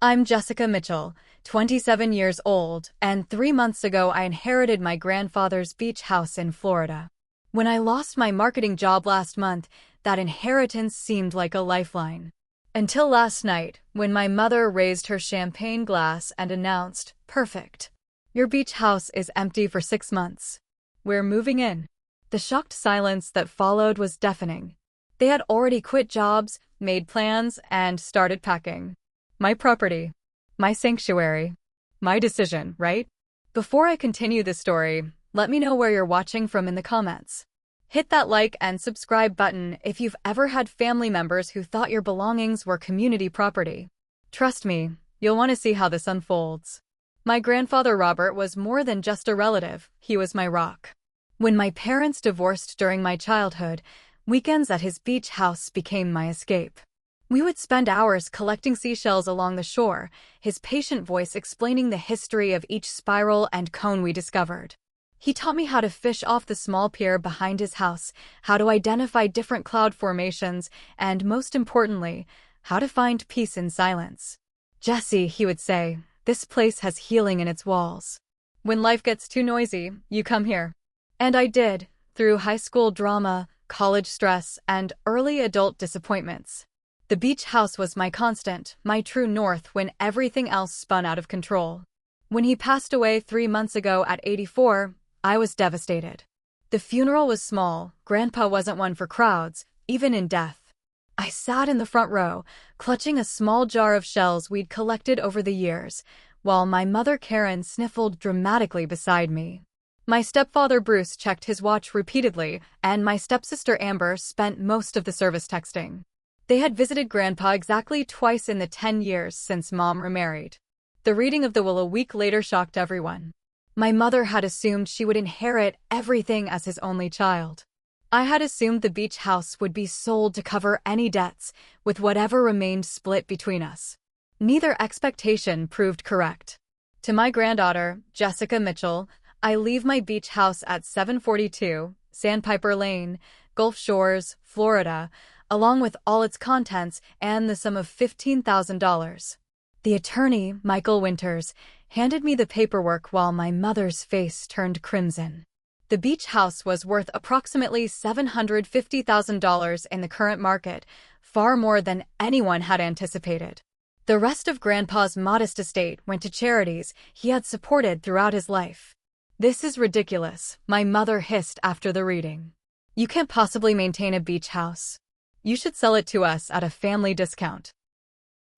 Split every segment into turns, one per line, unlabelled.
I'm Jessica Mitchell, 27 years old, and 3 months ago I inherited my grandfather's beach house in Florida. When I lost my marketing job last month, that inheritance seemed like a lifeline. Until last night, when my mother raised her champagne glass and announced, "Perfect. Your beach house is empty for 6 months. We're moving in." The shocked silence that followed was deafening. They had already quit jobs, made plans, and started packing. My property. My sanctuary. My decision, right? Before I continue this story, let me know where you're watching from in the comments. Hit that like and subscribe button if you've ever had family members who thought your belongings were community property. Trust me, you'll want to see how this unfolds. My grandfather Robert was more than just a relative, he was my rock. When my parents divorced during my childhood, weekends at his beach house became my escape. We would spend hours collecting seashells along the shore, his patient voice explaining the history of each spiral and cone we discovered. He taught me how to fish off the small pier behind his house, how to identify different cloud formations, and most importantly, how to find peace in silence. "Jesse," he would say, "this place has healing in its walls. When life gets too noisy, you come here." And I did, through high school drama, college stress, and early adult disappointments. The beach house was my constant, my true north when everything else spun out of control. When he passed away 3 months ago at 84, I was devastated. The funeral was small, Grandpa wasn't one for crowds, even in death. I sat in the front row, clutching a small jar of shells we'd collected over the years, while my mother Karen sniffled dramatically beside me. My stepfather Bruce checked his watch repeatedly, and my stepsister Amber spent most of the service texting. They had visited Grandpa exactly twice in the 10 years since Mom remarried. The reading of the will a week later shocked everyone. My mother had assumed she would inherit everything as his only child. I had assumed the beach house would be sold to cover any debts, with whatever remained split between us. Neither expectation proved correct. To my granddaughter, Jessica Mitchell, I leave my beach house at 742 Sandpiper Lane, Gulf Shores, Florida, along with all its contents and the sum of $15,000. The attorney, Michael Winters, handed me the paperwork while my mother's face turned crimson. The beach house was worth approximately $750,000 in the current market, far more than anyone had anticipated. The rest of Grandpa's modest estate went to charities he had supported throughout his life. "This is ridiculous," my mother hissed after the reading. "You can't possibly maintain a beach house. You should sell it to us at a family discount."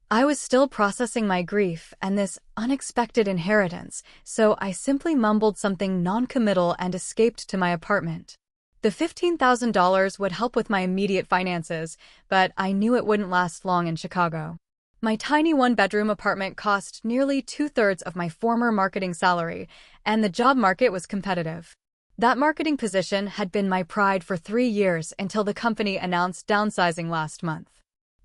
I was still processing my grief and this unexpected inheritance, so I simply mumbled something non-committal and escaped to my apartment. The $15,000 would help with my immediate finances, but I knew it wouldn't last long in Chicago. My tiny one-bedroom apartment cost nearly 2/3 of my former marketing salary, and the job market was competitive. That marketing position had been my pride for 3 years until the company announced downsizing last month.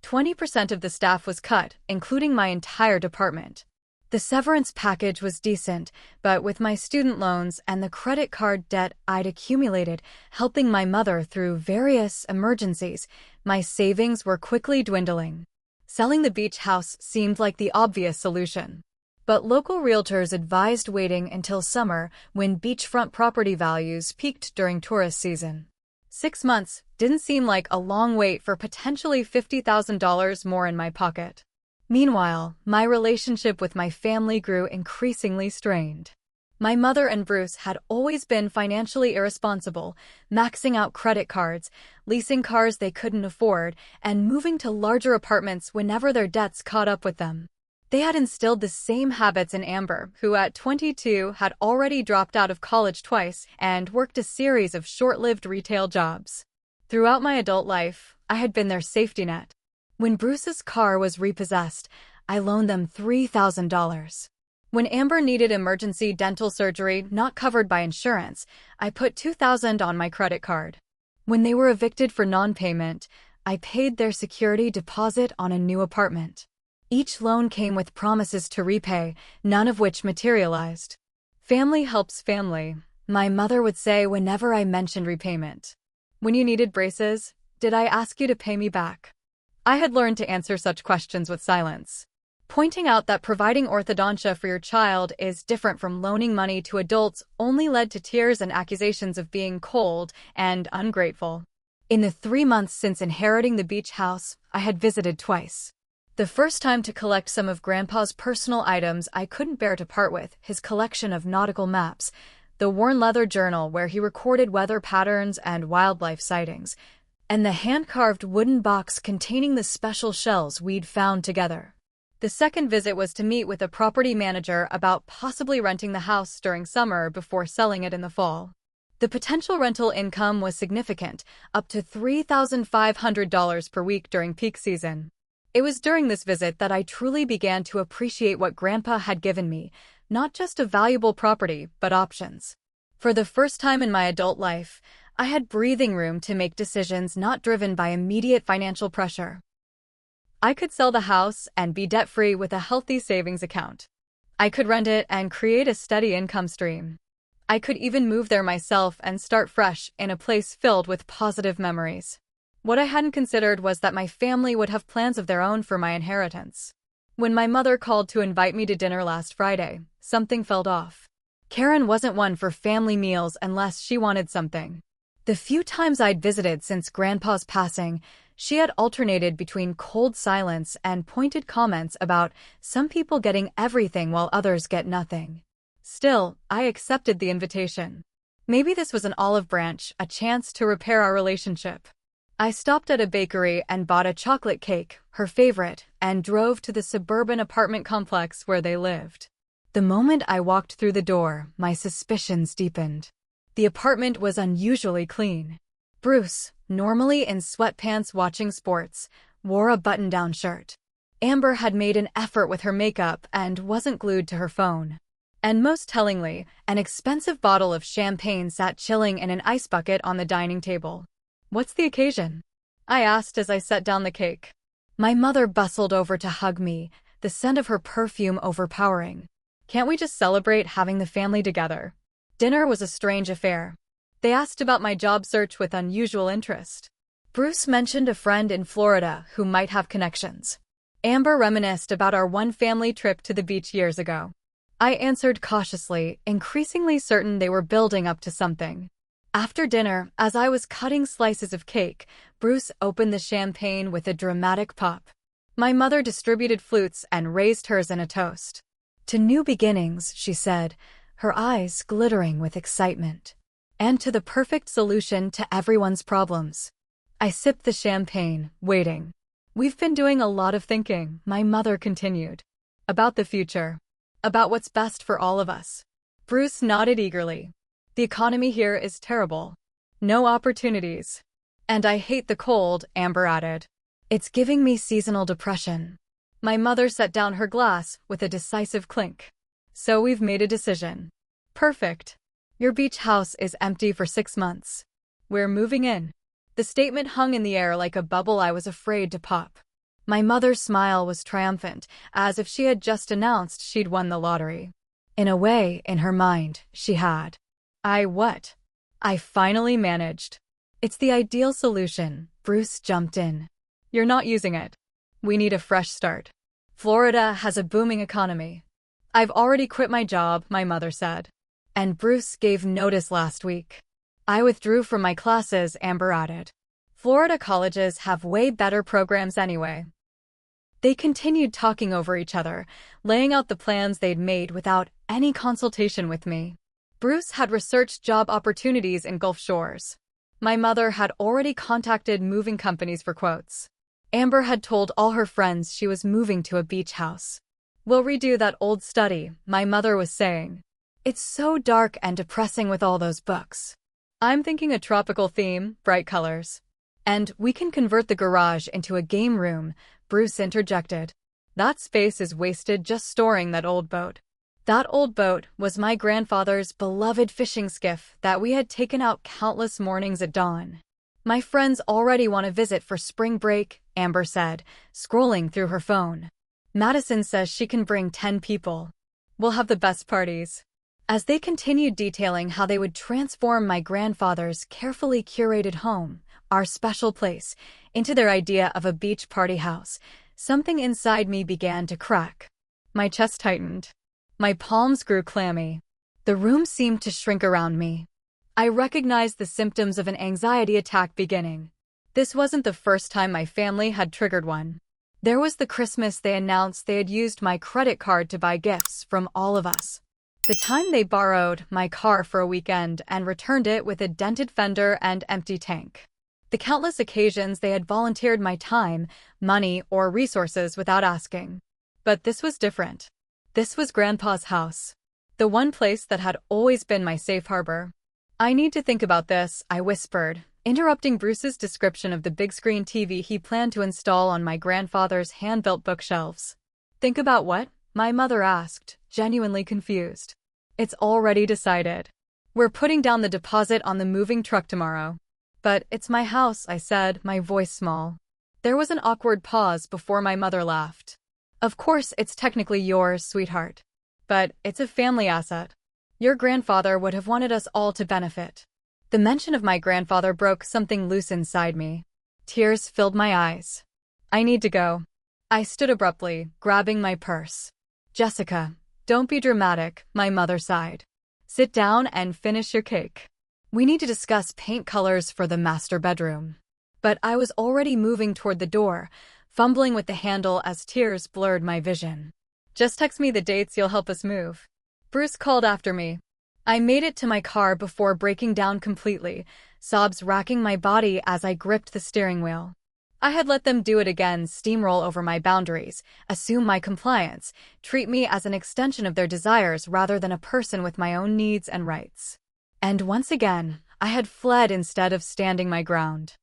20% of the staff was cut, including my entire department. The severance package was decent, but with my student loans and the credit card debt I'd accumulated helping my mother through various emergencies, my savings were quickly dwindling. Selling the beach house seemed like the obvious solution. But local realtors advised waiting until summer when beachfront property values peaked during tourist season. 6 months didn't seem like a long wait for potentially $50,000 more in my pocket. Meanwhile, my relationship with my family grew increasingly strained. My mother and Bruce had always been financially irresponsible, maxing out credit cards, leasing cars they couldn't afford, and moving to larger apartments whenever their debts caught up with them. They had instilled the same habits in Amber, who at 22 had already dropped out of college twice and worked a series of short-lived retail jobs. Throughout my adult life, I had been their safety net. When Bruce's car was repossessed, I loaned them $3,000. When Amber needed emergency dental surgery not covered by insurance, I put $2,000 on my credit card. When they were evicted for non-payment, I paid their security deposit on a new apartment. Each loan came with promises to repay, none of which materialized. "Family helps family," my mother would say whenever I mentioned repayment. "When you needed braces, did I ask you to pay me back?" I had learned to answer such questions with silence. Pointing out that providing orthodontia for your child is different from loaning money to adults only led to tears and accusations of being cold and ungrateful. In the 3 months since inheriting the beach house, I had visited twice. The first time to collect some of Grandpa's personal items I couldn't bear to part with, his collection of nautical maps, the worn leather journal where he recorded weather patterns and wildlife sightings, and the hand-carved wooden box containing the special shells we'd found together. The second visit was to meet with a property manager about possibly renting the house during summer before selling it in the fall. The potential rental income was significant, up to $3,500 per week during peak season. It was during this visit that I truly began to appreciate what Grandpa had given me, not just a valuable property, but options. For the first time in my adult life, I had breathing room to make decisions not driven by immediate financial pressure. I could sell the house and be debt-free with a healthy savings account. I could rent it and create a steady income stream. I could even move there myself and start fresh in a place filled with positive memories. What I hadn't considered was that my family would have plans of their own for my inheritance. When my mother called to invite me to dinner last Friday, something felt off. Karen wasn't one for family meals unless she wanted something. The few times I'd visited since Grandpa's passing, she had alternated between cold silence and pointed comments about some people getting everything while others get nothing. Still, I accepted the invitation. Maybe this was an olive branch, a chance to repair our relationship. I stopped at a bakery and bought a chocolate cake, her favorite, and drove to the suburban apartment complex where they lived. The moment I walked through the door, my suspicions deepened. The apartment was unusually clean. Bruce, normally in sweatpants watching sports, wore a button-down shirt. Amber had made an effort with her makeup and wasn't glued to her phone. And most tellingly, an expensive bottle of champagne sat chilling in an ice bucket on the dining table. "What's the occasion?" I asked as I set down the cake. My mother bustled over to hug me, the scent of her perfume overpowering. "Can't we just celebrate having the family together?" Dinner was a strange affair. They asked about my job search with unusual interest. Bruce mentioned a friend in Florida who might have connections. Amber reminisced about our one family trip to the beach years ago. I answered cautiously, increasingly certain they were building up to something. After dinner, as I was cutting slices of cake, Bruce opened the champagne with a dramatic pop. My mother distributed flutes and raised hers in a toast. "To new beginnings," she said, her eyes glittering with excitement. "And to the perfect solution to everyone's problems." I sipped the champagne, waiting. "We've been doing a lot of thinking," my mother continued. "About the future. About what's best for all of us." Bruce nodded eagerly. "The economy here is terrible. No opportunities. And I hate the cold," Amber added. "It's giving me seasonal depression." My mother set down her glass with a decisive clink. "So we've made a decision." "Perfect. Your beach house is empty for 6 months. We're moving in." The statement hung in the air like a bubble I was afraid to pop. My mother's smile was triumphant, as if she had just announced she'd won the lottery. In a way, in her mind, she had. What? I finally managed. "It's the ideal solution," Bruce jumped in. "You're not using it. We need a fresh start. Florida has a booming economy." "I've already quit my job," my mother said. "And Bruce gave notice last week." "I withdrew from my classes," Amber added. "Florida colleges have way better programs anyway." They continued talking over each other, laying out the plans they'd made without any consultation with me. Bruce had researched job opportunities in Gulf Shores. My mother had already contacted moving companies for quotes. Amber had told all her friends she was moving to a beach house. "We'll redo that old study," my mother was saying. "It's so dark and depressing with all those books." "I'm thinking a tropical theme, bright colors." "And we can convert the garage into a game room," Bruce interjected. "That space is wasted just storing that old boat." That old boat was my grandfather's beloved fishing skiff that we had taken out countless mornings at dawn. "My friends already want to visit for spring break," Amber said, scrolling through her phone. "Madison says she can bring 10 people. We'll have the best parties." As they continued detailing how they would transform my grandfather's carefully curated home, our special place, into their idea of a beach party house, Something inside me began to crack. My chest tightened. My palms grew clammy. The room seemed to shrink around me. I recognized the symptoms of an anxiety attack beginning. This wasn't the first time my family had triggered one. There was the Christmas they announced they had used my credit card to buy gifts from all of us. The time they borrowed my car for a weekend and returned it with a dented fender and empty tank. The countless occasions they had volunteered my time, money, or resources without asking. But this was different. This was Grandpa's house. The one place that had always been my safe harbor. "I need to think about this," I whispered, interrupting Bruce's description of the big-screen TV he planned to install on my grandfather's hand-built bookshelves. "Think about what?" my mother asked, genuinely confused. "It's already decided. We're putting down the deposit on the moving truck tomorrow." "But it's my house," I said, my voice small. There was an awkward pause before my mother laughed. "Of course it's technically yours, sweetheart. But it's a family asset. Your grandfather would have wanted us all to benefit." The mention of my grandfather broke something loose inside me. Tears filled my eyes. "I need to go." I stood abruptly, grabbing my purse. "Jessica, don't be dramatic," my mother sighed. "Sit down and finish your cake. We need to discuss paint colors for the master bedroom." But I was already moving toward the door, fumbling with the handle as tears blurred my vision. "Just text me the dates you'll help us move," Bruce called after me. I made it to my car before breaking down completely, sobs racking my body as I gripped the steering wheel. I had let them do it again, steamroll over my boundaries, assume my compliance, treat me as an extension of their desires rather than a person with my own needs and rights. And once again, I had fled instead of standing my ground.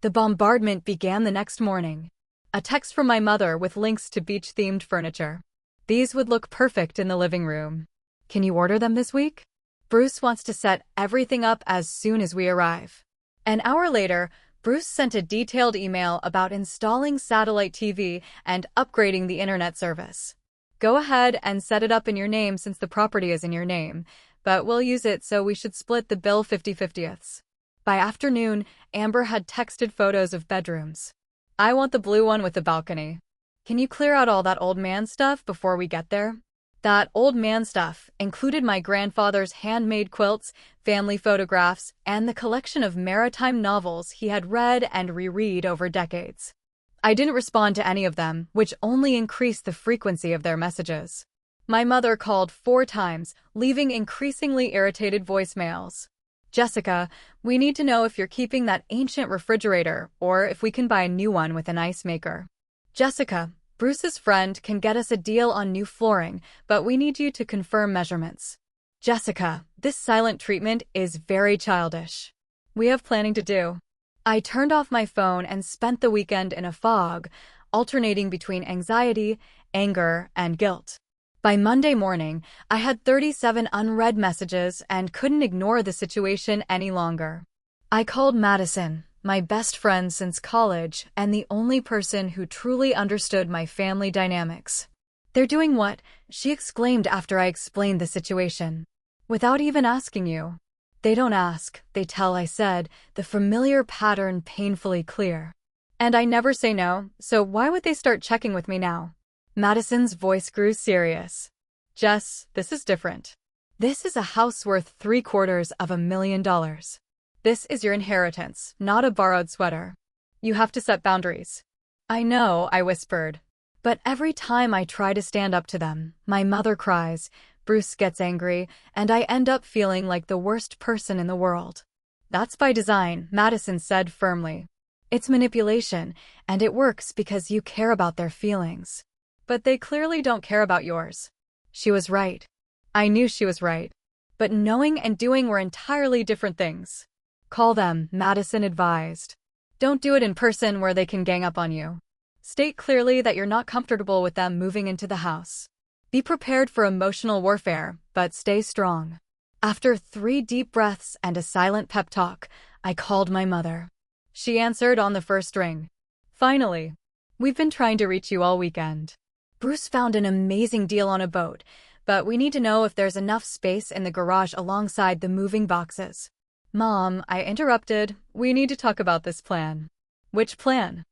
The bombardment began the next morning. A text from my mother with links to beach-themed furniture. "These would look perfect in the living room. Can you order them this week? Bruce wants to set everything up as soon as we arrive." An hour later, Bruce sent a detailed email about installing satellite TV and upgrading the internet service. "Go ahead and set it up in your name since the property is in your name, but we'll use it so we should split the bill 50-50ths. By afternoon, Amber had texted photos of bedrooms. "I want the blue one with the balcony. Can you clear out all that old man stuff before we get there?" That old man stuff included my grandfather's handmade quilts, family photographs, and the collection of maritime novels he had read and reread over decades. I didn't respond to any of them, which only increased the frequency of their messages. My mother called 4 times, leaving increasingly irritated voicemails. "Jessica, we need to know if you're keeping that ancient refrigerator or if we can buy a new one with an ice maker. Jessica, Bruce's friend can get us a deal on new flooring, but we need you to confirm measurements. Jessica, this silent treatment is very childish. We have planning to do." I turned off my phone and spent the weekend in a fog, alternating between anxiety, anger, and guilt. By Monday morning, I had 37 unread messages and couldn't ignore the situation any longer. I called Madison, my best friend since college and the only person who truly understood my family dynamics. "They're doing what?" she exclaimed after I explained the situation. "Without even asking you." "They don't ask, they tell," I said, the familiar pattern painfully clear. "And I never say no, so why would they start checking with me now?" Madison's voice grew serious. "Jess, this is different. This is a house worth $750,000. This is your inheritance, not a borrowed sweater. You have to set boundaries." "I know," I whispered. "But every time I try to stand up to them, my mother cries, Bruce gets angry, and I end up feeling like the worst person in the world." "That's by design," Madison said firmly. "It's manipulation, and it works because you care about their feelings. But they clearly don't care about yours." She was right. I knew she was right. But knowing and doing were entirely different things. "Call them," Madison advised. "Don't do it in person where they can gang up on you. State clearly that you're not comfortable with them moving into the house. Be prepared for emotional warfare, but stay strong." After 3 deep breaths and a silent pep talk, I called my mother. She answered on the first ring. "Finally. We've been trying to reach you all weekend. Bruce found an amazing deal on a boat, but we need to know if there's enough space in the garage alongside the moving boxes." "Mom," I interrupted, "we need to talk about this plan." "Which plan?"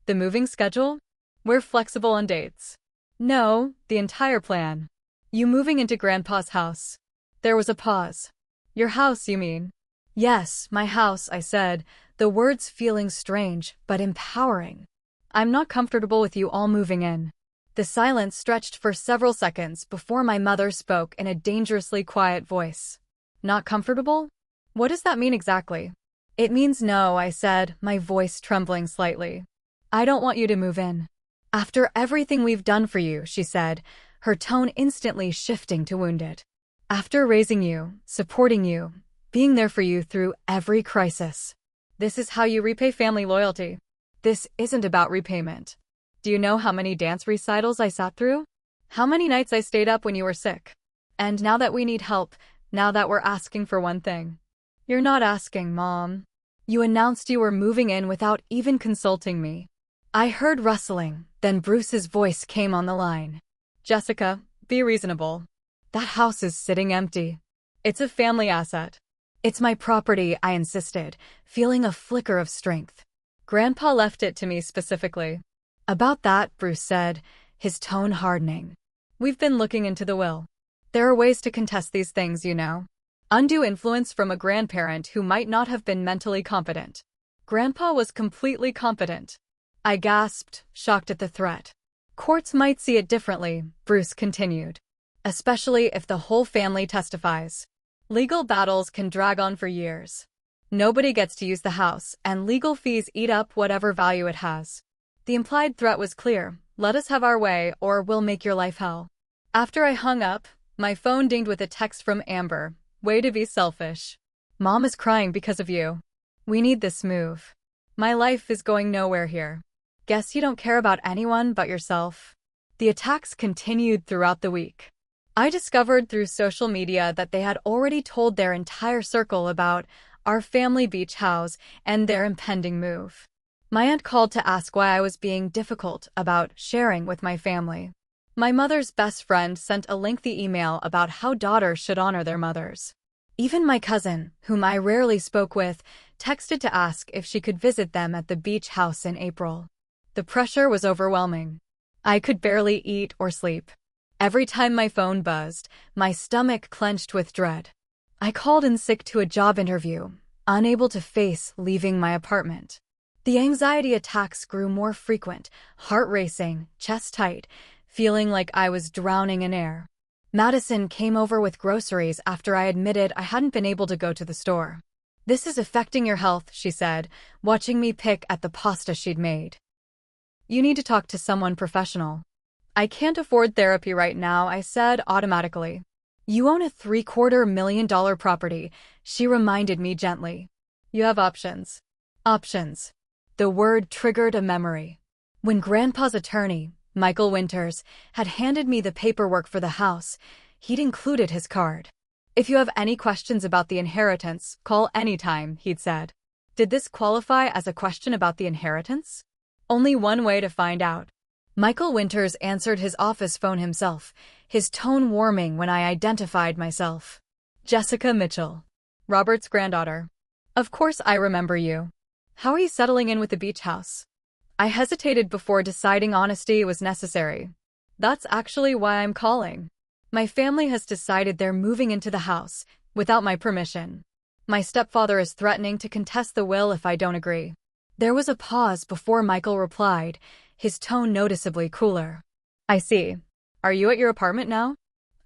"The moving schedule?" We're flexible on dates. No, the entire plan. You moving into Grandpa's house. There was a pause. Your house, you mean? Yes, my house, I said, the words feeling strange, but empowering. I'm not comfortable with you all moving in. The silence stretched for several seconds before my mother spoke in a dangerously quiet voice. Not comfortable? What does that mean exactly? It means no, I said, my voice trembling slightly. I don't want you to move in. After everything we've done for you, she said, her tone instantly shifting to wounded. After raising you, supporting you, being there for you through every crisis. This is how you repay family loyalty. This isn't about repayment. Do you know how many dance recitals I sat through? How many nights I stayed up when you were sick? And now that we need help, now that we're asking for one thing. You're not asking, Mom. You announced you were moving in without even consulting me. I heard rustling, then Bruce's voice came on the line. Jessica, be reasonable. That house is sitting empty. It's a family asset. It's my property, I insisted, feeling a flicker of strength. Grandpa left it to me specifically. About that, Bruce said, his tone hardening. We've been looking into the will. There are ways to contest these things, you know. Undue influence from a grandparent who might not have been mentally competent. Grandpa was completely competent. I gasped, shocked at the threat. Courts might see it differently, Bruce continued. Especially if the whole family testifies. Legal battles can drag on for years. Nobody gets to use the house, and legal fees eat up whatever value it has. The implied threat was clear. Let us have our way, or we'll make your life hell. After I hung up, my phone dinged with a text from Amber. Way to be selfish. Mom is crying because of you. We need this move. My life is going nowhere here. Guess you don't care about anyone but yourself. The attacks continued throughout the week. I discovered through social media that they had already told their entire circle about our family beach house and their impending move. My aunt called to ask why I was being difficult about sharing with my family. My mother's best friend sent a lengthy email about how daughters should honor their mothers. Even my cousin, whom I rarely spoke with, texted to ask if she could visit them at the beach house in April. The pressure was overwhelming. I could barely eat or sleep. Every time my phone buzzed, my stomach clenched with dread. I called in sick to a job interview, unable to face leaving my apartment. The anxiety attacks grew more frequent, heart racing, chest tight, feeling like I was drowning in air. Madison came over with groceries after I admitted I hadn't been able to go to the store. This is affecting your health, she said, watching me pick at the pasta she'd made. You need to talk to someone professional. I can't afford therapy right now, I said automatically. You own a $750,000 property, she reminded me gently. You have options. Options. The word triggered a memory. When Grandpa's attorney, Michael Winters, had handed me the paperwork for the house, he'd included his card. If you have any questions about the inheritance, call anytime, he'd said. Did this qualify as a question about the inheritance? Only one way to find out. Michael Winters answered his office phone himself, his tone warming when I identified myself. Jessica Mitchell. Robert's granddaughter. Of course I remember you. How are you settling in with the beach house? I hesitated before deciding honesty was necessary. That's actually why I'm calling. My family has decided they're moving into the house, without my permission. My stepfather is threatening to contest the will if I don't agree. There was a pause before Michael replied, his tone noticeably cooler. I see. Are you at your apartment now?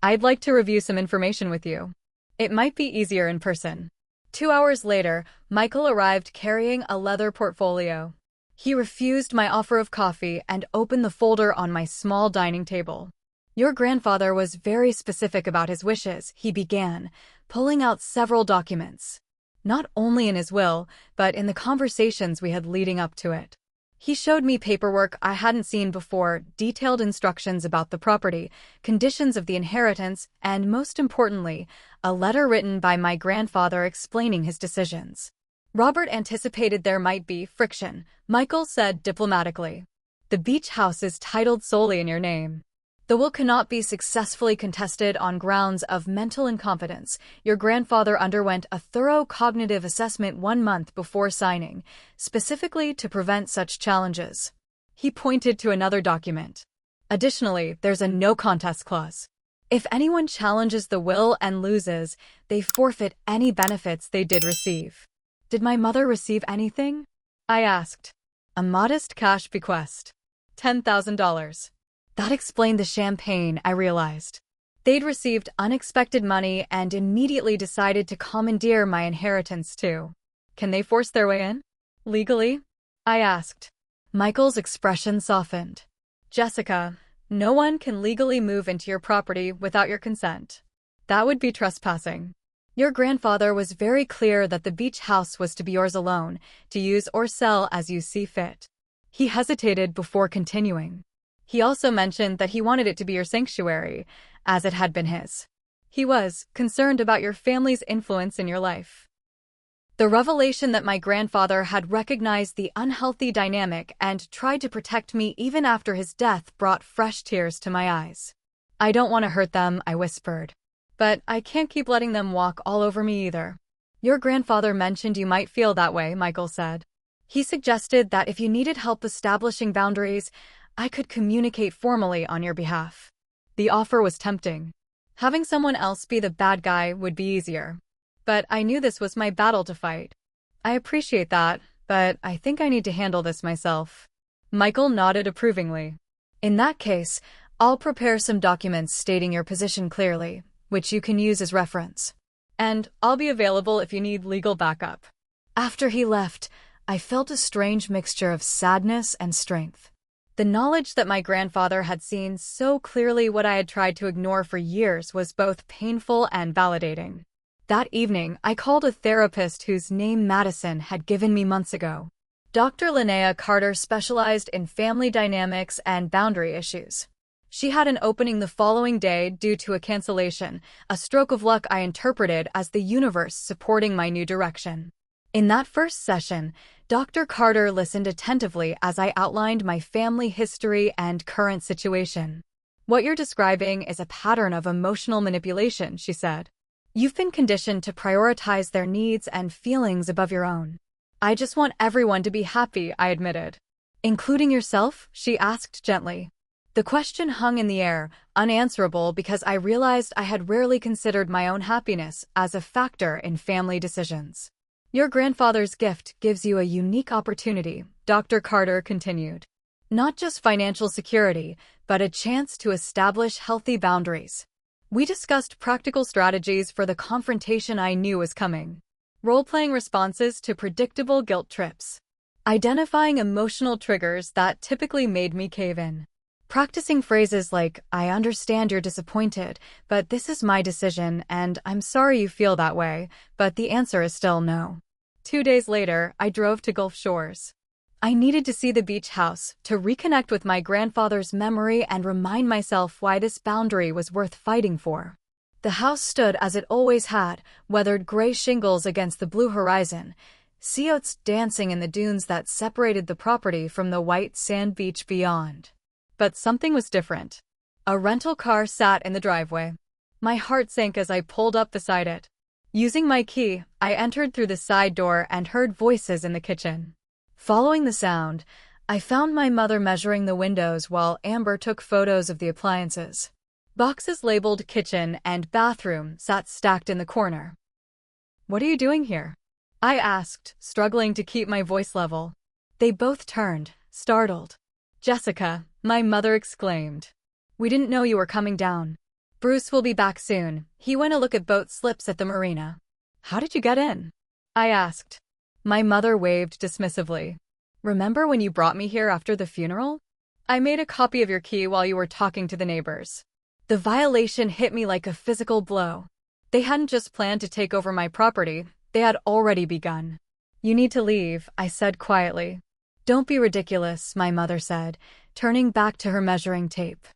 I'd like to review some information with you. It might be easier in person. 2 hours later, Michael arrived carrying a leather portfolio. He refused my offer of coffee and opened the folder on my small dining table. Your grandfather was very specific about his wishes, he began, pulling out several documents. Not only in his will, but in the conversations we had leading up to it. He showed me paperwork I hadn't seen before, detailed instructions about the property, conditions of the inheritance, and most importantly, a letter written by my grandfather explaining his decisions. Robert anticipated there might be friction, Michael said diplomatically. The beach house is titled solely in your name. The will cannot be successfully contested on grounds of mental incompetence. Your grandfather underwent a thorough cognitive assessment 1 month before signing, specifically to prevent such challenges. He pointed to another document. Additionally, there's a no contest clause. If anyone challenges the will and loses, they forfeit any benefits they did receive. Did my mother receive anything? I asked. A modest cash bequest. $10,000. That explained the champagne, I realized. They'd received unexpected money and immediately decided to commandeer my inheritance too. Can they force their way in? Legally? I asked. Michael's expression softened. Jessica, no one can legally move into your property without your consent. That would be trespassing. Your grandfather was very clear that the beach house was to be yours alone, to use or sell as you see fit. He hesitated before continuing. He also mentioned that he wanted it to be your sanctuary, as it had been his. He was concerned about your family's influence in your life. The revelation that my grandfather had recognized the unhealthy dynamic and tried to protect me even after his death brought fresh tears to my eyes. I don't want to hurt them, I whispered. But I can't keep letting them walk all over me either. Your grandfather mentioned you might feel that way, Michael said. He suggested that if you needed help establishing boundaries, I could communicate formally on your behalf. The offer was tempting. Having someone else be the bad guy would be easier. But I knew this was my battle to fight. I appreciate that, but I think I need to handle this myself. Michael nodded approvingly. In that case, I'll prepare some documents stating your position clearly, which you can use as reference. And I'll be available if you need legal backup. After he left, I felt a strange mixture of sadness and strength. The knowledge that my grandfather had seen so clearly what I had tried to ignore for years was both painful and validating. That evening, I called a therapist whose name Madison had given me months ago. Dr. Linnea Carter specialized in family dynamics and boundary issues. She had an opening the following day due to a cancellation, a stroke of luck I interpreted as the universe supporting my new direction. In that first session, Dr. Carter listened attentively as I outlined my family history and current situation. What you're describing is a pattern of emotional manipulation, she said. You've been conditioned to prioritize their needs and feelings above your own. I just want everyone to be happy, I admitted. Including yourself? She asked gently. The question hung in the air, unanswerable because I realized I had rarely considered my own happiness as a factor in family decisions. Your grandfather's gift gives you a unique opportunity, Dr. Carter continued. Not just financial security, but a chance to establish healthy boundaries. We discussed practical strategies for the confrontation I knew was coming. Role-playing responses to predictable guilt trips. Identifying emotional triggers that typically made me cave in. Practicing phrases like, I understand you're disappointed, but this is my decision, and I'm sorry you feel that way, but the answer is still no. 2 days later, I drove to Gulf Shores. I needed to see the beach house, to reconnect with my grandfather's memory and remind myself why this boundary was worth fighting for. The house stood as it always had, weathered gray shingles against the blue horizon, sea oats dancing in the dunes that separated the property from the white sand beach beyond. But something was different. A rental car sat in the driveway. My heart sank as I pulled up beside it. Using my key, I entered through the side door and heard voices in the kitchen. Following the sound, I found my mother measuring the windows while Amber took photos of the appliances. Boxes labeled kitchen and bathroom sat stacked in the corner. What are you doing here? I asked, struggling to keep my voice level. They both turned, startled. Jessica, my mother exclaimed. We didn't know you were coming down. Bruce will be back soon. He went to look at boat slips at the marina. How did you get in? I asked. My mother waved dismissively. Remember when you brought me here after the funeral? I made a copy of your key while you were talking to the neighbors. The violation hit me like a physical blow. They hadn't just planned to take over my property, they had already begun. You need to leave, I said quietly. Don't be ridiculous, my mother said, turning back to her measuring tape.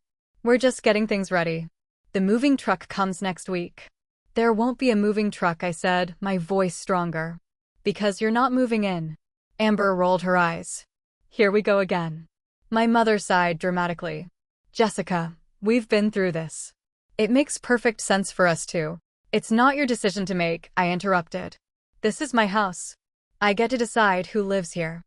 We're just getting things ready. The moving truck comes next week. There won't be a moving truck, I said, my voice stronger. Because you're not moving in. Amber rolled her eyes. Here we go again. My mother sighed dramatically. Jessica, we've been through this. It makes perfect sense for us to. It's not your decision to make, I interrupted. This is my house. I get to decide who lives here.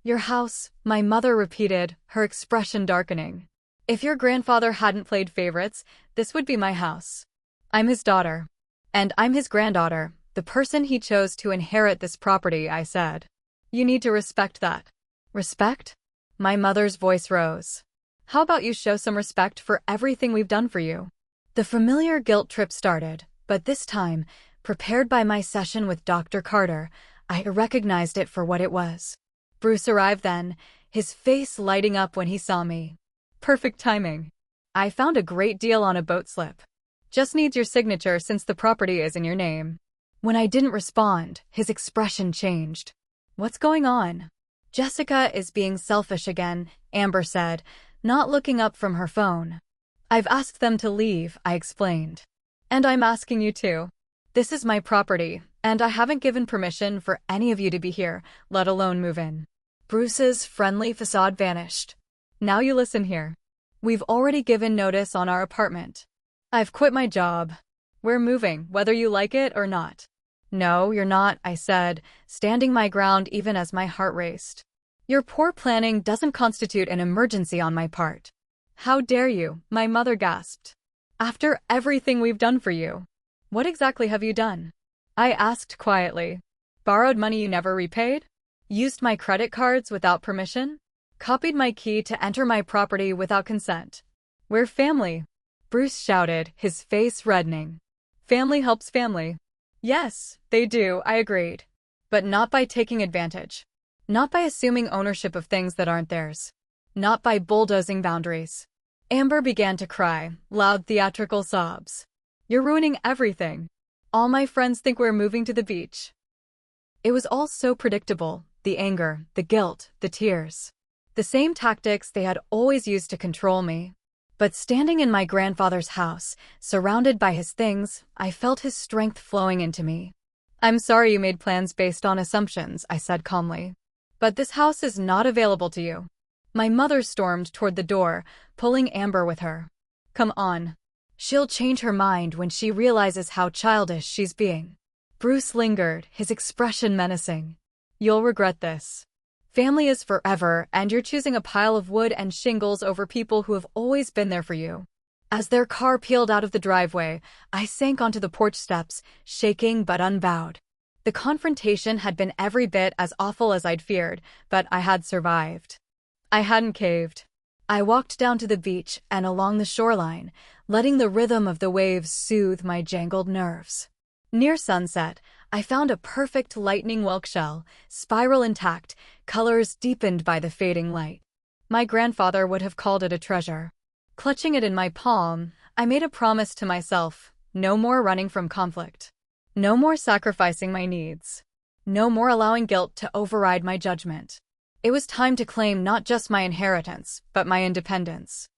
Your house, my mother repeated, her expression darkening. If your grandfather hadn't played favorites, this would be my house. I'm his daughter. And I'm his granddaughter, the person he chose to inherit this property, I said. You need to respect that. Respect? My mother's voice rose. How about you show some respect for everything we've done for you? The familiar guilt trip started, but this time, prepared by my session with Dr. Carter, I recognized it for what it was. Bruce arrived then, his face lighting up when he saw me. Perfect timing. I found a great deal on a boat slip. Just needs your signature since the property is in your name. When I didn't respond, his expression changed. What's going on? Jessica is being selfish again, Amber said, not looking up from her phone. I've asked them to leave, I explained. And I'm asking you too. This is my property, and I haven't given permission for any of you to be here, let alone move in. Bruce's friendly facade vanished. Now you listen here. We've already given notice on our apartment. I've quit my job. We're moving, whether you like it or not. No, you're not, I said, standing my ground even as my heart raced. Your poor planning doesn't constitute an emergency on my part. How dare you, my mother gasped. After everything we've done for you. What exactly have you done? I asked quietly. Borrowed money you never repaid? Used my credit cards without permission? Copied my key to enter my property without consent? We're family, Bruce shouted, his face reddening. Family helps family. Yes, they do, I agreed. But not by taking advantage. Not by assuming ownership of things that aren't theirs. Not by bulldozing boundaries. Amber began to cry, loud theatrical sobs. You're ruining everything. All my friends think we're moving to the beach. It was all so predictable, the anger, the guilt, the tears. The same tactics they had always used to control me. But standing in my grandfather's house, surrounded by his things, I felt his strength flowing into me. I'm sorry you made plans based on assumptions, I said calmly. But this house is not available to you. My mother stormed toward the door, pulling Amber with her. Come on. She'll change her mind when she realizes how childish she's being. Bruce lingered, his expression menacing. You'll regret this. Family is forever, and you're choosing a pile of wood and shingles over people who have always been there for you. As their car peeled out of the driveway, I sank onto the porch steps, shaking but unbowed. The confrontation had been every bit as awful as I'd feared, but I had survived. I hadn't caved. I walked down to the beach and along the shoreline, letting the rhythm of the waves soothe my jangled nerves. Near sunset, I found a perfect lightning whelk shell, spiral intact, colors deepened by the fading light. My grandfather would have called it a treasure. Clutching it in my palm, I made a promise to myself: no more running from conflict. No more sacrificing my needs. No more allowing guilt to override my judgment. It was time to claim not just my inheritance, but my independence.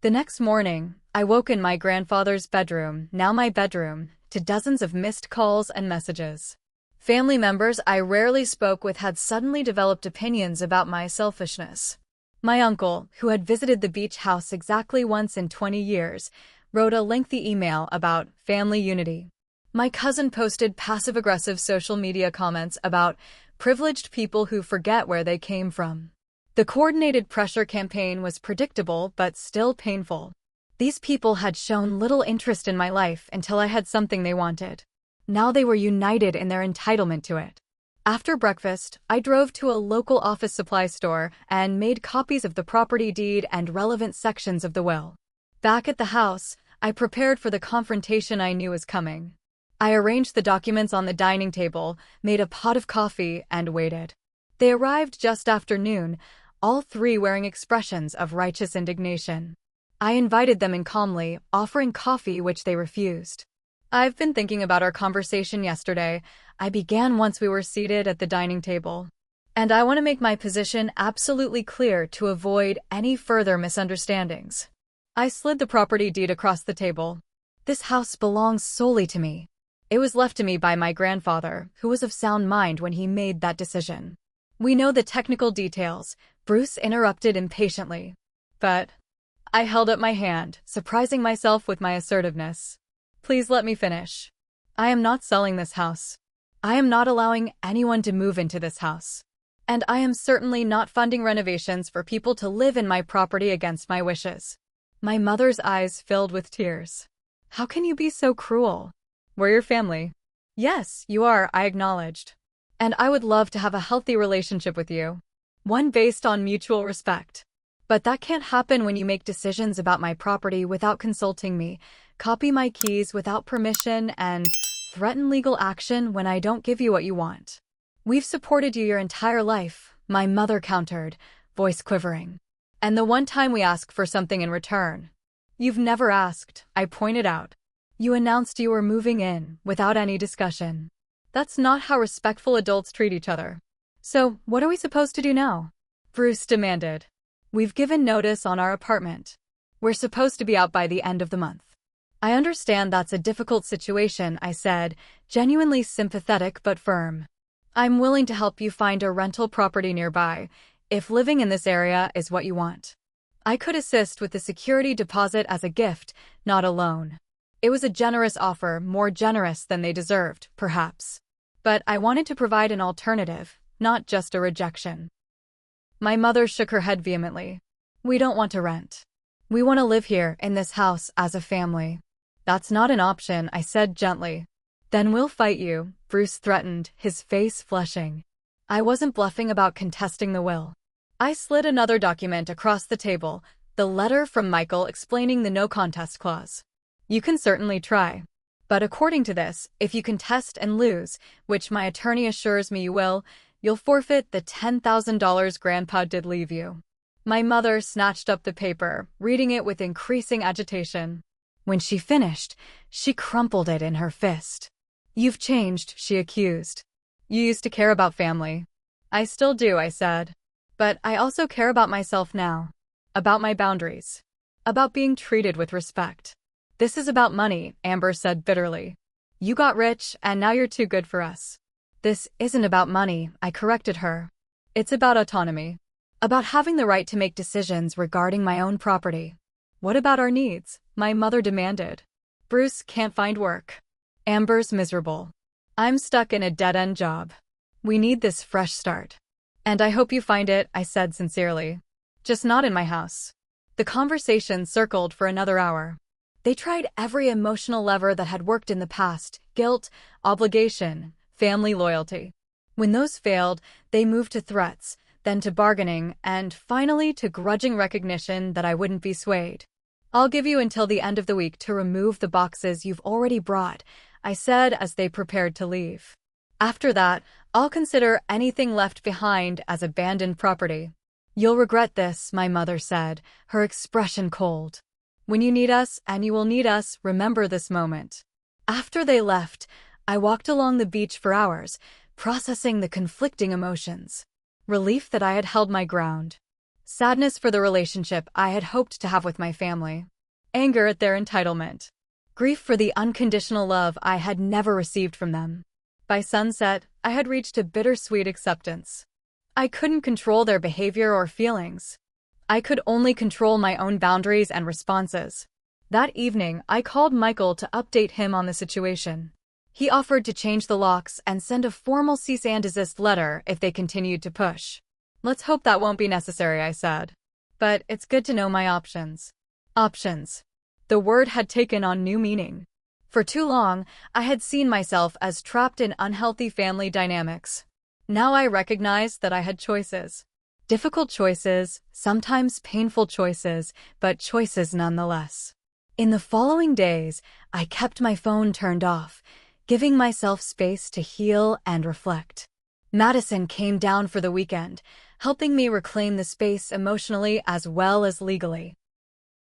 The next morning, I woke in my grandfather's bedroom, now my bedroom, to dozens of missed calls and messages. Family members I rarely spoke with had suddenly developed opinions about my selfishness. My uncle, who had visited the beach house exactly once in 20 years, wrote a lengthy email about family unity. My cousin posted passive-aggressive social media comments about privileged people who forget where they came from. The coordinated pressure campaign was predictable but still painful. These people had shown little interest in my life until I had something they wanted. Now they were united in their entitlement to it. After breakfast, I drove to a local office supply store and made copies of the property deed and relevant sections of the will. Back at the house, I prepared for the confrontation I knew was coming. I arranged the documents on the dining table, made a pot of coffee, and waited. They arrived just after noon, all three wearing expressions of righteous indignation. I invited them in calmly, offering coffee which they refused. I've been thinking about our conversation yesterday, I began once we were seated at the dining table. And I want to make my position absolutely clear to avoid any further misunderstandings. I slid the property deed across the table. This house belongs solely to me. It was left to me by my grandfather, who was of sound mind when he made that decision. We know the technical details, Bruce interrupted impatiently. But I held up my hand, surprising myself with my assertiveness. Please let me finish. I am not selling this house. I am not allowing anyone to move into this house. And I am certainly not funding renovations for people to live in my property against my wishes. My mother's eyes filled with tears. How can you be so cruel? We're your family. Yes, you are, I acknowledged. And I would love to have a healthy relationship with you. One based on mutual respect. But that can't happen when you make decisions about my property without consulting me, copy my keys without permission, and threaten legal action when I don't give you what you want. We've supported you your entire life, my mother countered, voice quivering. And the one time we ask for something in return. You've never asked, I pointed out. You announced you were moving in, without any discussion. That's not how respectful adults treat each other. So, what are we supposed to do now? Bruce demanded. We've given notice on our apartment. We're supposed to be out by the end of the month. I understand that's a difficult situation, I said, genuinely sympathetic but firm. I'm willing to help you find a rental property nearby, if living in this area is what you want. I could assist with the security deposit as a gift, not a loan. It was a generous offer, more generous than they deserved, perhaps. But I wanted to provide an alternative, not just a rejection. My mother shook her head vehemently. We don't want to rent. We want to live here, in this house, as a family. That's not an option, I said gently. Then we'll fight you, Bruce threatened, his face flushing. I wasn't bluffing about contesting the will. I slid another document across the table, the letter from Michael explaining the no contest clause. You can certainly try. But according to this, if you contest and lose, which my attorney assures me you will, you'll forfeit the $10,000 Grandpa did leave you. My mother snatched up the paper, reading it with increasing agitation. When she finished, she crumpled it in her fist. You've changed, she accused. You used to care about family. I still do, I said. But I also care about myself now. About my boundaries. About being treated with respect. This is about money, Amber said bitterly. You got rich, and now you're too good for us. This isn't about money, I corrected her. It's about autonomy. About having the right to make decisions regarding my own property. What about our needs? My mother demanded. Bruce can't find work. Amber's miserable. I'm stuck in a dead-end job. We need this fresh start. And I hope you find it, I said sincerely. Just not in my house. The conversation circled for another hour. They tried every emotional lever that had worked in the past: guilt, obligation, family loyalty. When those failed, they moved to threats, then to bargaining, and finally to grudging recognition that I wouldn't be swayed. I'll give you until the end of the week to remove the boxes you've already brought, I said as they prepared to leave. After that, I'll consider anything left behind as abandoned property. You'll regret this, my mother said, her expression cold. When you need us, and you will need us, remember this moment. After they left, I walked along the beach for hours, processing the conflicting emotions. Relief that I had held my ground. Sadness for the relationship I had hoped to have with my family. Anger at their entitlement. Grief for the unconditional love I had never received from them. By sunset, I had reached a bittersweet acceptance. I couldn't control their behavior or feelings. I could only control my own boundaries and responses. That evening, I called Michael to update him on the situation. He offered to change the locks and send a formal cease and desist letter if they continued to push. Let's hope that won't be necessary, I said. But it's good to know my options. Options. The word had taken on new meaning. For too long, I had seen myself as trapped in unhealthy family dynamics. Now I recognized that I had choices. Difficult choices, sometimes painful choices, but choices nonetheless. In the following days, I kept my phone turned off, giving myself space to heal and reflect. Madison came down for the weekend, helping me reclaim the space emotionally as well as legally.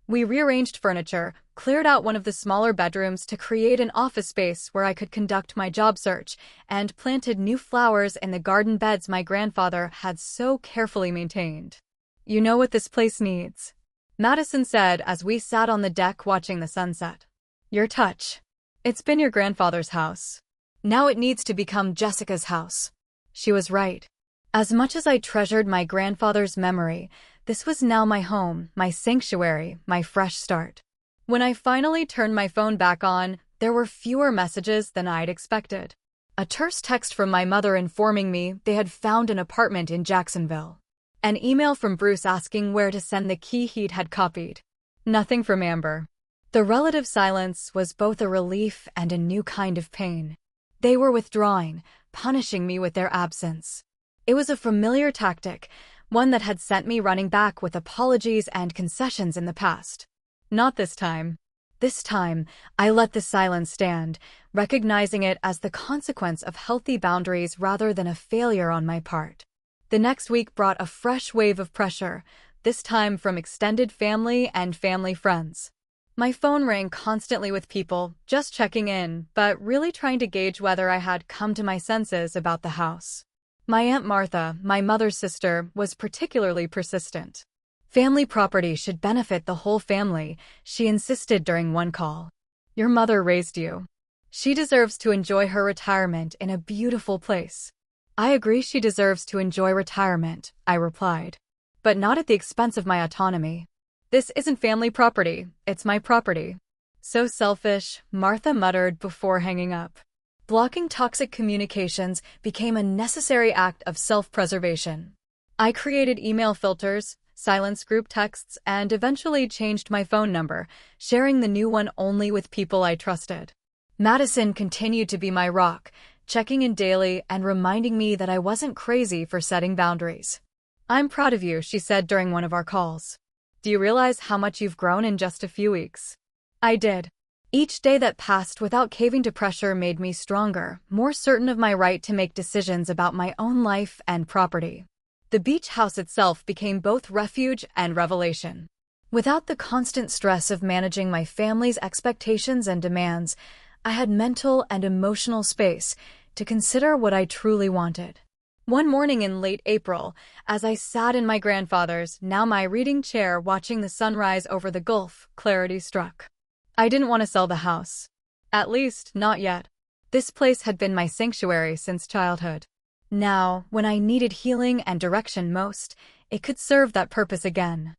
We rearranged furniture, cleared out one of the smaller bedrooms to create an office space where I could conduct my job search, and planted new flowers in the garden beds my grandfather had so carefully maintained. You know what this place needs, Madison said as we sat on the deck watching the sunset. Your touch. It's been your grandfather's house. Now it needs to become Jessica's house. She was right. As much as I treasured my grandfather's memory, this was now my home, my sanctuary, my fresh start. When I finally turned my phone back on, there were fewer messages than I'd expected. A terse text from my mother informing me they had found an apartment in Jacksonville. An email from Bruce asking where to send the key he'd had copied. Nothing from Amber. The relative silence was both a relief and a new kind of pain. They were withdrawing, punishing me with their absence. It was a familiar tactic, one that had sent me running back with apologies and concessions in the past. Not this time. This time, I let the silence stand, recognizing it as the consequence of healthy boundaries rather than a failure on my part. The next week brought a fresh wave of pressure, this time from extended family and family friends. My phone rang constantly with people, just checking in, but really trying to gauge whether I had come to my senses about the house. My Aunt Martha, my mother's sister, was particularly persistent. Family property should benefit the whole family, she insisted during one call. Your mother raised you. She deserves to enjoy her retirement in a beautiful place. I agree she deserves to enjoy retirement, I replied. But not at the expense of my autonomy. This isn't family property, it's my property. So selfish, Martha muttered before hanging up. Blocking toxic communications became a necessary act of self-preservation. I created email filters, silenced group texts, and eventually changed my phone number, sharing the new one only with people I trusted. Madison continued to be my rock, checking in daily and reminding me that I wasn't crazy for setting boundaries. I'm proud of you, she said during one of our calls. Do you realize how much you've grown in just a few weeks? I did. Each day that passed without caving to pressure made me stronger, more certain of my right to make decisions about my own life and property. The beach house itself became both refuge and revelation. Without the constant stress of managing my family's expectations and demands, I had mental and emotional space to consider what I truly wanted. One morning in late April, as I sat in my grandfather's, now my reading chair watching the sunrise over the Gulf, clarity struck. I didn't want to sell the house. At least, not yet. This place had been my sanctuary since childhood. Now, when I needed healing and direction most, it could serve that purpose again.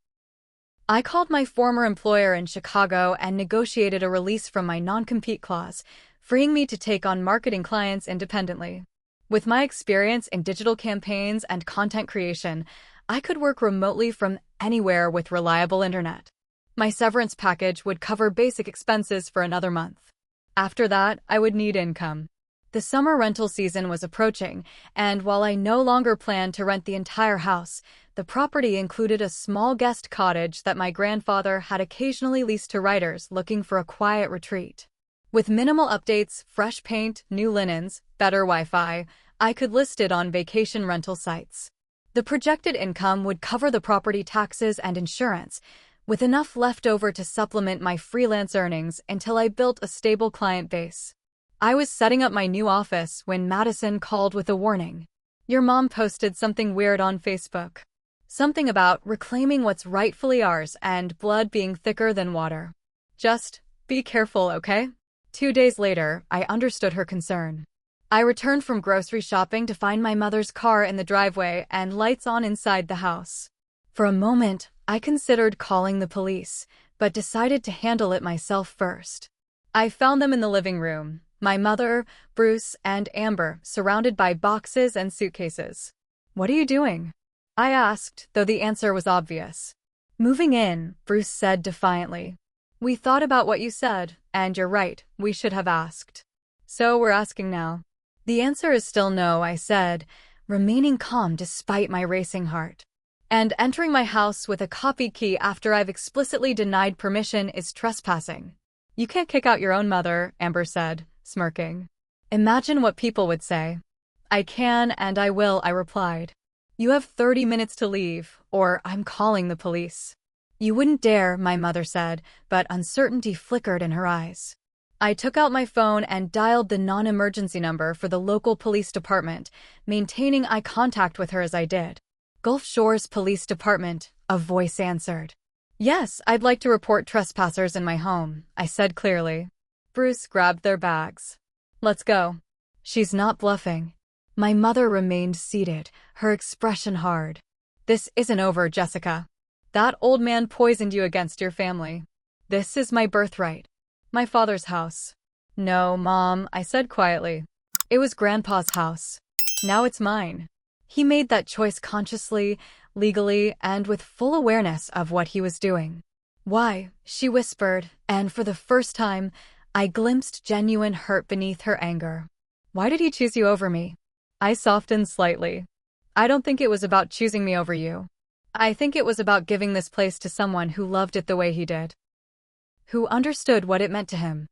I called my former employer in Chicago and negotiated a release from my non-compete clause, freeing me to take on marketing clients independently. With my experience in digital campaigns and content creation, I could work remotely from anywhere with reliable internet. My severance package would cover basic expenses for another month. After that, I would need income. The summer rental season was approaching, and while I no longer planned to rent the entire house, the property included a small guest cottage that my grandfather had occasionally leased to writers looking for a quiet retreat. With minimal updates, fresh paint, new linens, better Wi-Fi, I could list it on vacation rental sites. The projected income would cover the property taxes and insurance, with enough left over to supplement my freelance earnings until I built a stable client base. I was setting up my new office when Madison called with a warning. Your mom posted something weird on Facebook. Something about reclaiming what's rightfully ours and blood being thicker than water. Just be careful, okay? 2 days later, I understood her concern. I returned from grocery shopping to find my mother's car in the driveway and lights on inside the house. For a moment, I considered calling the police, but decided to handle it myself first. I found them in the living room, my mother, Bruce, and Amber, surrounded by boxes and suitcases. What are you doing? I asked, though the answer was obvious. Moving in, Bruce said defiantly. We thought about what you said, and you're right, we should have asked. So we're asking now. The answer is still no, I said, remaining calm despite my racing heart. And entering my house with a copy key after I've explicitly denied permission is trespassing. You can't kick out your own mother, Amber said, smirking. Imagine what people would say. I can and I will, I replied. You have 30 minutes to leave, or I'm calling the police. You wouldn't dare, my mother said, but uncertainty flickered in her eyes. I took out my phone and dialed the non-emergency number for the local police department, maintaining eye contact with her as I did. Gulf Shores Police Department, a voice answered. Yes, I'd like to report trespassers in my home, I said clearly. Bruce grabbed their bags. Let's go. She's not bluffing. My mother remained seated, her expression hard. This isn't over, Jessica. That old man poisoned you against your family. This is my birthright. My father's house. No, Mom, I said quietly. It was Grandpa's house. Now it's mine. He made that choice consciously, legally, and with full awareness of what he was doing. Why? She whispered, and for the first time, I glimpsed genuine hurt beneath her anger. Why did he choose you over me? I softened slightly. I don't think it was about choosing me over you. I think it was about giving this place to someone who loved it the way he did. Who understood what it meant to him.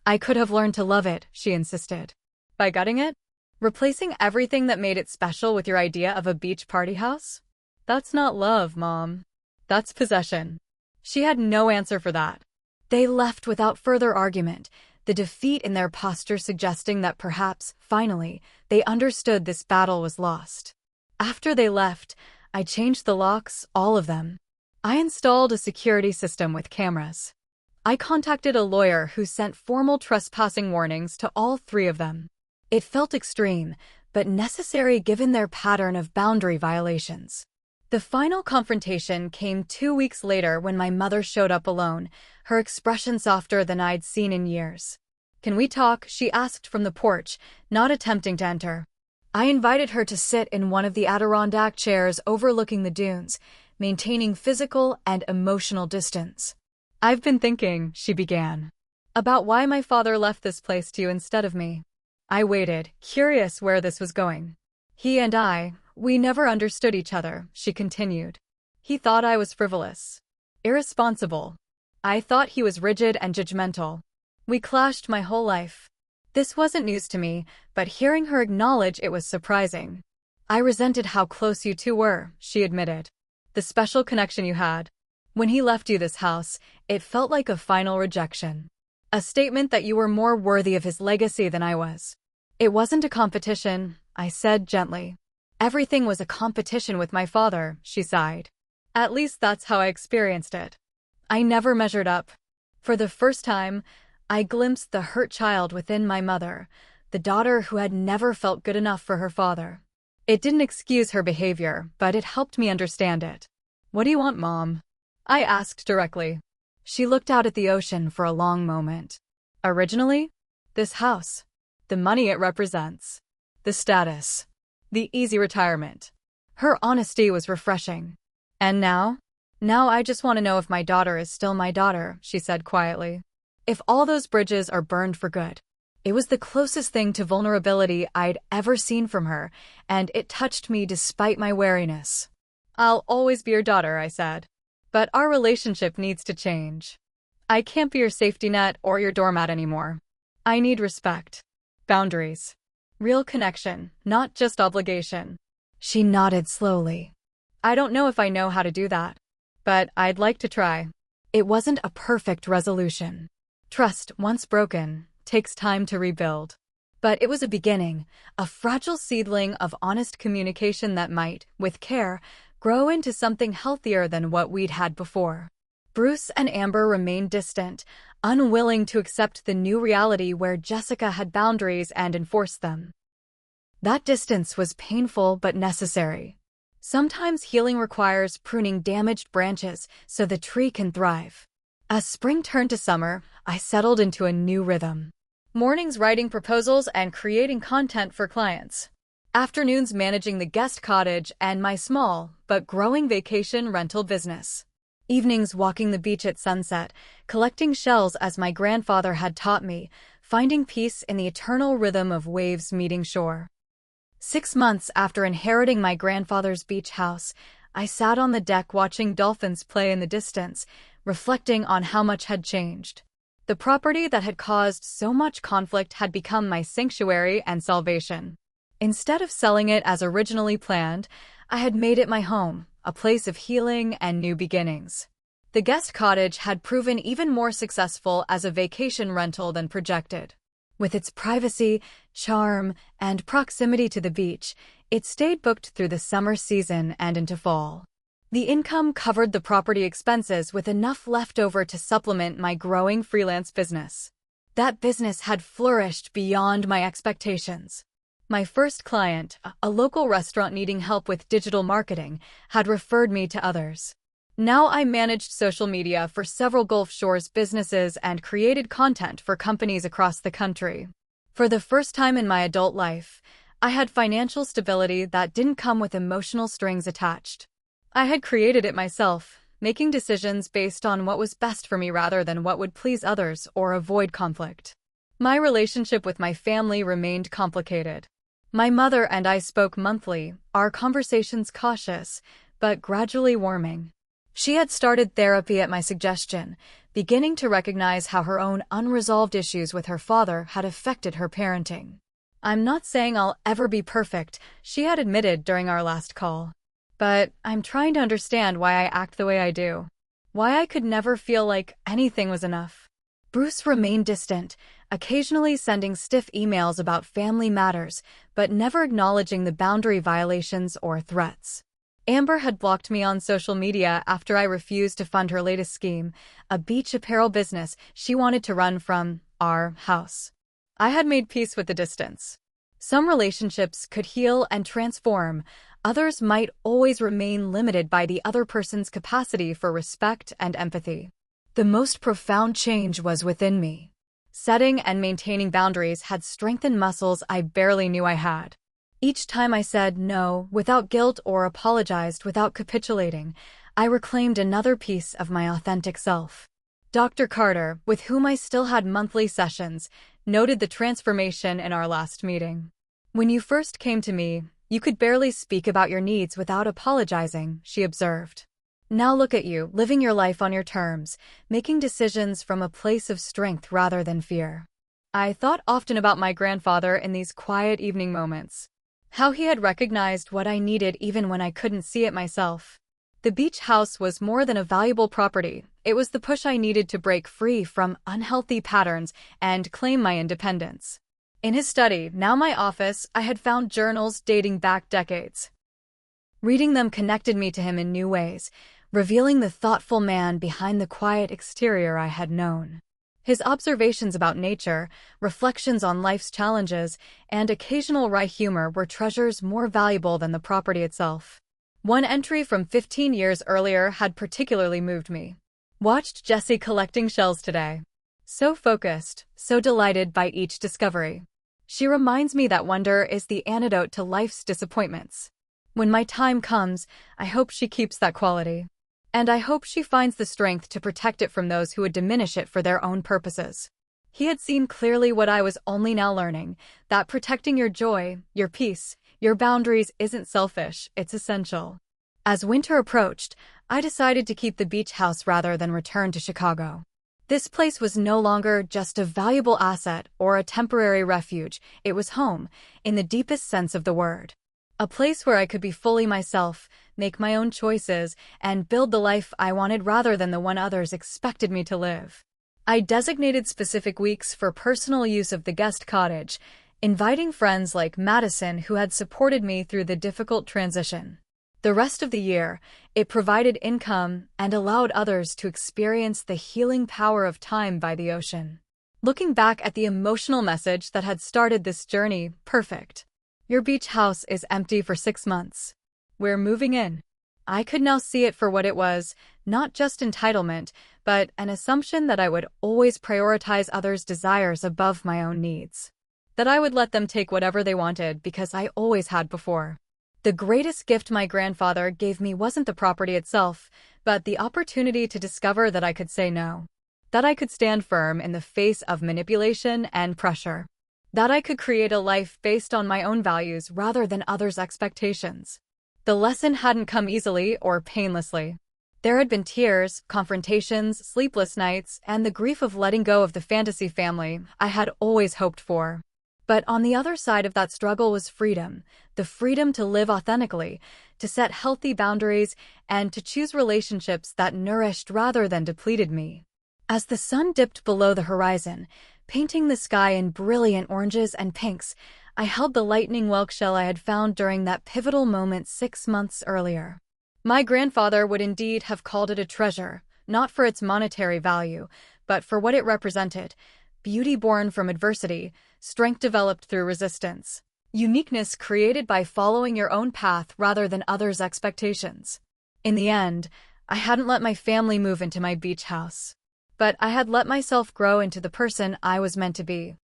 I could have learned to love it, she insisted. By gutting it? Replacing everything that made it special with your idea of a beach party house? That's not love, Mom. That's possession. She had no answer for that. They left without further argument, the defeat in their posture suggesting that perhaps, finally, they understood this battle was lost. After they left, I changed the locks, all of them. I installed a security system with cameras. I contacted a lawyer who sent formal trespassing warnings to all 3 of them. It felt extreme, but necessary given their pattern of boundary violations. The final confrontation came 2 weeks later when my mother showed up alone, her expression softer than I'd seen in years. Can we talk? She asked from the porch, not attempting to enter. I invited her to sit in one of the Adirondack chairs overlooking the dunes, maintaining physical and emotional distance. I've been thinking, she began, about why my father left this place to you instead of me. I waited, curious where this was going. He and we never understood each other, she continued. He thought I was frivolous, irresponsible. I thought he was rigid and judgmental. We clashed my whole life. This wasn't news to me, but hearing her acknowledge it was surprising. I resented how close you 2 were, she admitted. The special connection you had. When he left you this house, it felt like a final rejection. A statement that you were more worthy of his legacy than I was. It wasn't a competition, I said gently. Everything was a competition with my father, she sighed. At least that's how I experienced it. I never measured up. For the first time, I glimpsed the hurt child within my mother, the daughter who had never felt good enough for her father. It didn't excuse her behavior, but it helped me understand it. What do you want, Mom? I asked directly. She looked out at the ocean for a long moment. Originally, this house. The money it represents. The status. The easy retirement. Her honesty was refreshing. And now? Now I just want to know if my daughter is still my daughter, she said quietly. If all those bridges are burned for good. It was the closest thing to vulnerability I'd ever seen from her, and it touched me despite my wariness. I'll always be your daughter, I said. But our relationship needs to change. I can't be your safety net or your doormat anymore. I need respect. Boundaries. Real connection, not just obligation. She nodded slowly. I don't know if I know how to do that, but I'd like to try. It wasn't a perfect resolution. Trust, once broken, takes time to rebuild. But it was a beginning, a fragile seedling of honest communication that might, with care, grow into something healthier than what we'd had before. Bruce and Amber remained distant, unwilling to accept the new reality where Jessica had boundaries and enforced them. That distance was painful but necessary. Sometimes healing requires pruning damaged branches so the tree can thrive. As spring turned to summer, I settled into a new rhythm. Mornings writing proposals and creating content for clients. Afternoons managing the guest cottage and my small but growing vacation rental business. Evenings walking the beach at sunset, collecting shells as my grandfather had taught me, finding peace in the eternal rhythm of waves meeting shore. 6 months after inheriting my grandfather's beach house, I sat on the deck watching dolphins play in the distance, reflecting on how much had changed. The property that had caused so much conflict had become my sanctuary and salvation. Instead of selling it as originally planned, I had made it my home, a place of healing and new beginnings. The guest cottage had proven even more successful as a vacation rental than projected. With its privacy, charm, and proximity to the beach, it stayed booked through the summer season and into fall. The income covered the property expenses with enough left over to supplement my growing freelance business. That business had flourished beyond my expectations. My first client, a local restaurant needing help with digital marketing, had referred me to others. Now I managed social media for several Gulf Shores businesses and created content for companies across the country. For the first time in my adult life, I had financial stability that didn't come with emotional strings attached. I had created it myself, making decisions based on what was best for me rather than what would please others or avoid conflict. My relationship with my family remained complicated. My mother and I spoke monthly, our conversations cautious, but gradually warming. She had started therapy at my suggestion, beginning to recognize how her own unresolved issues with her father had affected her parenting. "I'm not saying I'll ever be perfect," she had admitted during our last call. "But I'm trying to understand why I act the way I do. Why I could never feel like anything was enough." Bruce remained distant, occasionally sending stiff emails about family matters, but never acknowledging the boundary violations or threats. Amber had blocked me on social media after I refused to fund her latest scheme, a beach apparel business she wanted to run from our house. I had made peace with the distance. Some relationships could heal and transform, others might always remain limited by the other person's capacity for respect and empathy. The most profound change was within me. Setting and maintaining boundaries had strengthened muscles I barely knew I had. Each time I said no without guilt or apologized without capitulating, I reclaimed another piece of my authentic self. Dr. Carter, with whom I still had monthly sessions, noted the transformation in our last meeting. "When you first came to me, you could barely speak about your needs without apologizing," she observed. "Now look at you, living your life on your terms, making decisions from a place of strength rather than fear." I thought often about my grandfather in these quiet evening moments. How he had recognized what I needed even when I couldn't see it myself. The beach house was more than a valuable property. It was the push I needed to break free from unhealthy patterns and claim my independence. In his study, now my office, I had found journals dating back decades. Reading them connected me to him in new ways, revealing the thoughtful man behind the quiet exterior I had known. His observations about nature, reflections on life's challenges, and occasional wry humor were treasures more valuable than the property itself. One entry from 15 years earlier had particularly moved me. "Watched Jessie collecting shells today. So focused, so delighted by each discovery. She reminds me that wonder is the antidote to life's disappointments. When my time comes, I hope she keeps that quality. And I hope she finds the strength to protect it from those who would diminish it for their own purposes." He had seen clearly what I was only now learning, that protecting your joy, your peace, your boundaries isn't selfish, it's essential. As winter approached, I decided to keep the beach house rather than return to Chicago. This place was no longer just a valuable asset or a temporary refuge, it was home, in the deepest sense of the word. A place where I could be fully myself, make my own choices, and build the life I wanted rather than the one others expected me to live. I designated specific weeks for personal use of the guest cottage, inviting friends like Madison who had supported me through the difficult transition. The rest of the year, it provided income and allowed others to experience the healing power of time by the ocean. Looking back at the emotional message that had started this journey, perfect. "Your beach house is empty for 6 months. We're moving in." I could now see it for what it was, not just entitlement, but an assumption that I would always prioritize others' desires above my own needs. That I would let them take whatever they wanted because I always had before. The greatest gift my grandfather gave me wasn't the property itself, but the opportunity to discover that I could say no. That I could stand firm in the face of manipulation and pressure. That I could create a life based on my own values rather than others' expectations. The lesson hadn't come easily or painlessly. There had been tears, confrontations, sleepless nights, and the grief of letting go of the fantasy family I had always hoped for. But on the other side of that struggle was freedom, the freedom to live authentically, to set healthy boundaries, and to choose relationships that nourished rather than depleted me. As the sun dipped below the horizon, painting the sky in brilliant oranges and pinks, I held the lightning whelk shell I had found during that pivotal moment 6 months earlier. My grandfather would indeed have called it a treasure, not for its monetary value, but for what it represented: beauty born from adversity, strength developed through resistance, uniqueness created by following your own path rather than others' expectations. In the end, I hadn't let my family move into my beach house, but I had let myself grow into the person I was meant to be.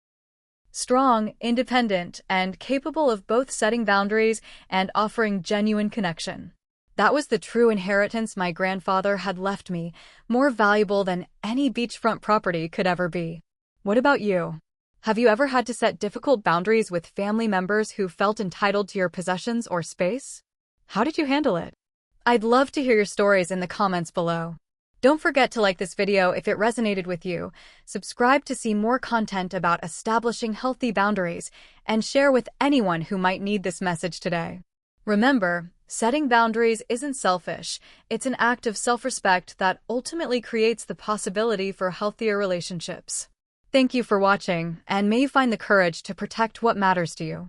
Strong, independent, and capable of both setting boundaries and offering genuine connection. That was the true inheritance my grandfather had left me, more valuable than any beachfront property could ever be. What about you? Have you ever had to set difficult boundaries with family members who felt entitled to your possessions or space? How did you handle it? I'd love to hear your stories in the comments below. Don't forget to like this video if it resonated with you, subscribe to see more content about establishing healthy boundaries, and share with anyone who might need this message today. Remember, setting boundaries isn't selfish, it's an act of self-respect that ultimately creates the possibility for healthier relationships. Thank you for watching, and may you find the courage to protect what matters to you.